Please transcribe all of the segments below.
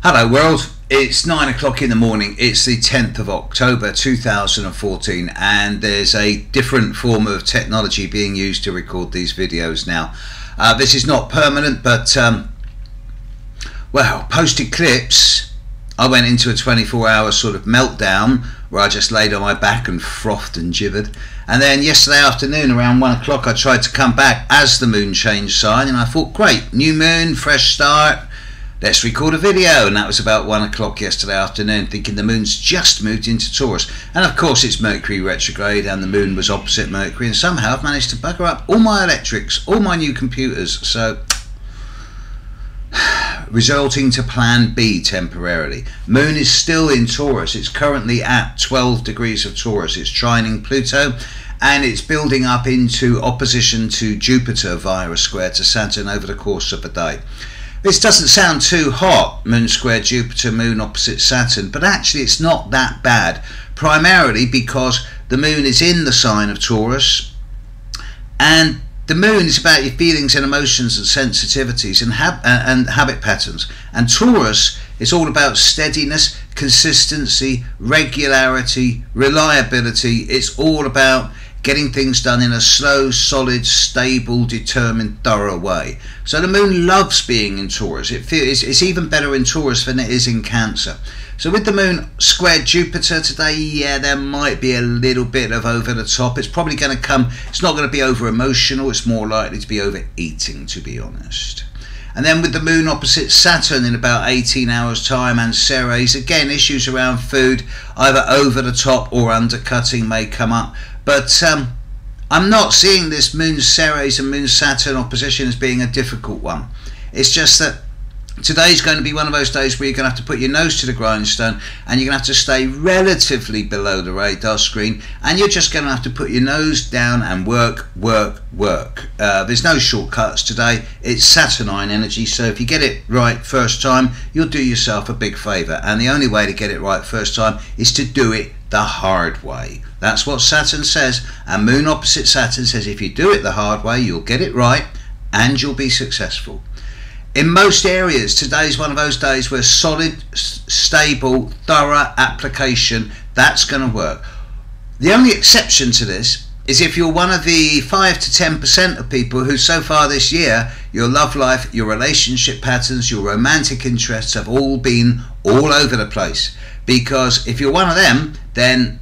Hello world, it's 9 o'clock in the morning. It's the 10th of October 2014 and there's a different form of technology being used to record these videos now. This is not permanent, but well, posted clips. I went into a 24-hour sort of meltdown where I just laid on my back and frothed and gibbered, and then yesterday afternoon around 1 o'clock I tried to come back as the moon changed sign, and I thought, great, new moon, fresh start, let's record a video. And that was about 1 o'clock yesterday afternoon, thinking the moon's just moved into Taurus, and of course it's Mercury retrograde and the moon was opposite Mercury, and somehow I've managed to bugger up all my electrics, all my new computers, so resulting to plan B temporarily. Moon is still in Taurus. It's currently at 12 degrees of Taurus. It's trining Pluto and it's building up into opposition to Jupiter via a square to Saturn over the course of a day. This doesn't sound too hot, moon square Jupiter, moon opposite Saturn, but actually it's not that bad, primarily because the moon is in the sign of Taurus, and the moon is about your feelings and emotions and sensitivities and habit patterns, and Taurus is all about steadiness, consistency, regularity, reliability. It's all about getting things done in a slow, solid, stable, determined, thorough way. So the moon loves being in Taurus. It's even better in Taurus than it is in Cancer. So with the moon square Jupiter today, yeah, there might be a little bit of over the top. It's probably going to come, it's not going to be over emotional, it's more likely to be overeating, to be honest. And then with the moon opposite Saturn in about 18 hours time, and Ceres, again, issues around food, either over the top or undercutting may come up. But I'm not seeing this moon Ceres and moon Saturn opposition as being a difficult one. It's just that today's going to be one of those days where you're going to have to put your nose to the grindstone and you're going to have to stay relatively below the radar screen, and you're just going to have to put your nose down and work. There's no shortcuts today. It's Saturnine energy, so if you get it right first time, you'll do yourself a big favour, and the only way to get it right first time is to do it the hard way. That's what Saturn says, and moon opposite Saturn says if you do it the hard way, you'll get it right and you'll be successful. In most areas, today's one of those days where solid, stable, thorough application, that's going to work. The only exception to this is if you're one of the 5 to 10% of people who so far this year, your love life, your relationship patterns, your romantic interests have all been all over the place. Because if you're one of them, then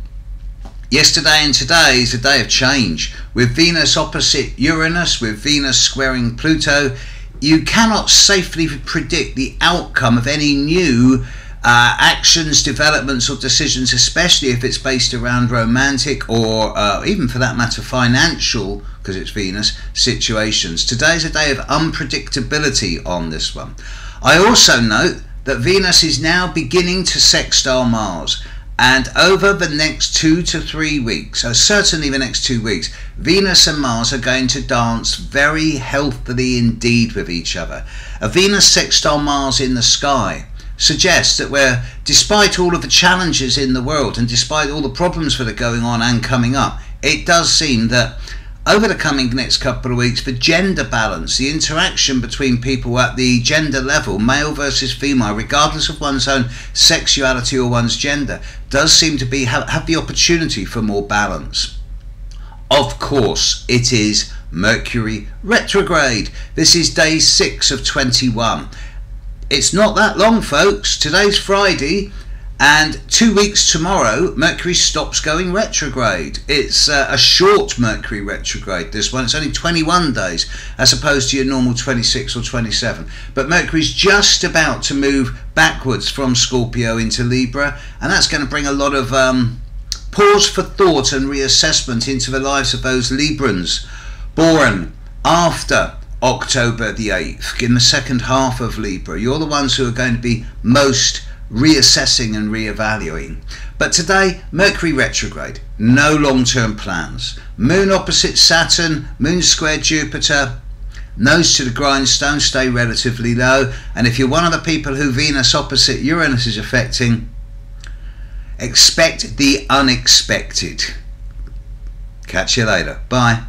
yesterday and today is a day of change. With Venus opposite Uranus, with Venus squaring Pluto, you cannot safely predict the outcome of any new actions, developments or decisions, especially if it's based around romantic or even for that matter financial, because it's Venus, situations. Today's a day of unpredictability on this one. I also note that Venus is now beginning to sextile Mars, and over the next 2 to 3 weeks, certainly the next 2 weeks, Venus and Mars are going to dance very healthily indeed with each other. A Venus sextile Mars in the sky suggests that despite all of the challenges in the world and despite all the problems that are going on and coming up, it does seem that over the coming next couple of weeks, the gender balance, the interaction between people at the gender level, male versus female, regardless of one's own sexuality or one's gender, does seem to have the opportunity for more balance. Of course, it is Mercury retrograde. This is day 6 of 21. It's not that long, folks. Today's Friday, and 2 weeks tomorrow, Mercury stops going retrograde. It's a short Mercury retrograde, this one. It's only 21 days, as opposed to your normal 26 or 27. But Mercury's just about to move backwards from Scorpio into Libra, and that's going to bring a lot of pause for thought and reassessment into the lives of those Librans born after October the 8th, in the second half of Libra. You're the ones who are going to be most reassessing and reevaluating. But today, Mercury retrograde, no long-term plans. Moon opposite Saturn, moon square Jupiter, nose to the grindstone, stay relatively low. And if you're one of the people who Venus opposite Uranus is affecting, expect the unexpected. Catch you later. Bye.